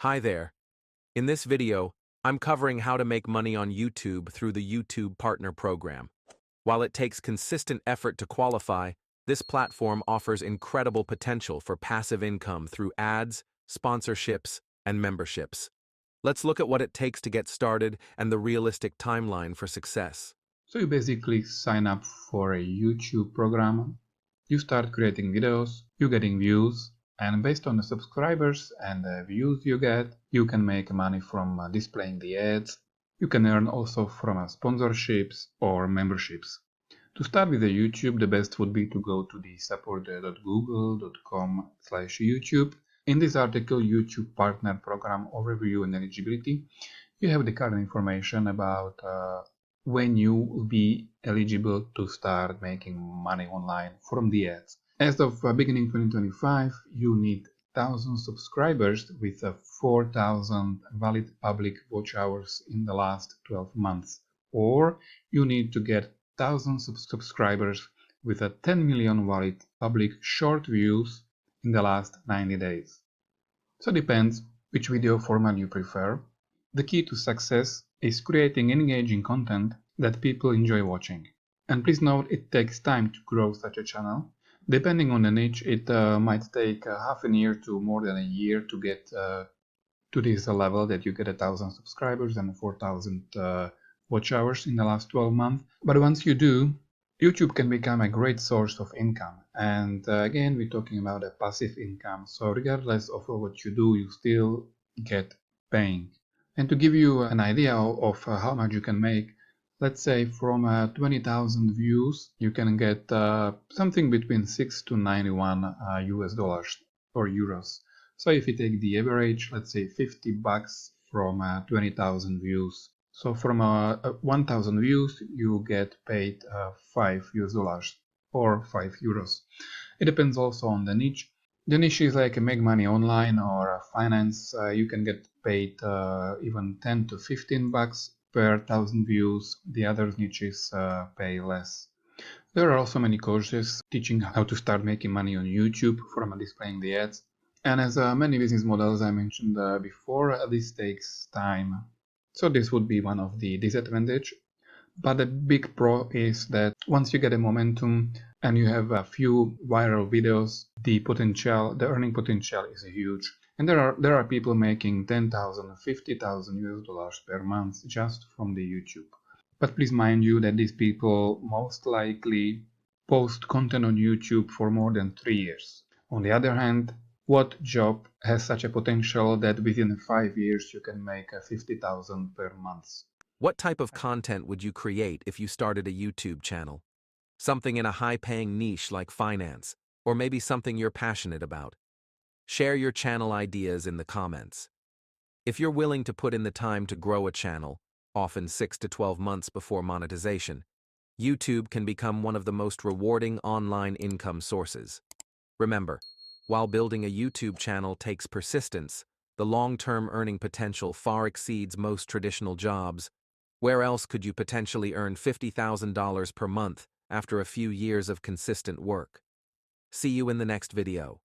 Hi there. In this video, I'm covering how to make money on YouTube through the YouTube Partner Program. While it takes consistent effort to qualify, this platform offers incredible potential for passive income through ads, sponsorships, and memberships. Let's look at what it takes to get started and the realistic timeline for success. So you basically sign up for a YouTube program, you start creating videos, you getting views, and based on the subscribers and the views you get, you can make money from displaying the ads. You can earn also from sponsorships or memberships. To start with the YouTube, the best would be to go to the support.google.com/YouTube. In this article, YouTube Partner Program Overview and Eligibility, you have the current information about when you will be eligible to start making money online from the ads. As of beginning 2025, you need 1,000 subscribers with 4,000 valid public watch hours in the last 12 months, or you need to get 1,000 subscribers with 10 million valid public short views in the last 90 days. So it depends which video format you prefer. The key to success is creating engaging content that people enjoy watching. And please note, it takes time to grow such a channel. Depending on the niche, it might take half a year to more than a year to get to this level that you get 1,000 subscribers and 4,000 watch hours in the last 12 months. But once you do, YouTube can become a great source of income. And again, we're talking about a passive income. So regardless of what you do, you still get paying. And to give you an idea of how much you can make, let's say from 20,000 views, you can get something between 6 to 91 US dollars or euros. So if you take the average, let's say $50 from 20,000 views. So from 1,000 views, you get paid 5 US dollars or 5 euros. It depends also on the niche. The niche is like make money online or finance. You can get paid even 10 to 15 bucks per 1,000 views. The other niches pay less. There are also many courses teaching how to start making money on YouTube from displaying the ads. And as many business models I mentioned before, this takes time. So this would be one of the disadvantage. But the big pro is that once you get a momentum and you have a few viral videos, the earning potential is huge. And there are people making 10,000, 50,000 US dollars per month just from the YouTube. But please mind you that these people most likely post content on YouTube for more than 3 years. On the other hand, what job has such a potential that within 5 years you can make 50,000 per month? What type of content would you create if you started a YouTube channel? Something in a high-paying niche like finance, or maybe something you're passionate about. Share your channel ideas in the comments. If you're willing to put in the time to grow a channel, often 6 to 12 months before monetization, YouTube can become one of the most rewarding online income sources. Remember, while building a YouTube channel takes persistence, the long-term earning potential far exceeds most traditional jobs. Where else could you potentially earn $50,000 per month after a few years of consistent work? See you in the next video.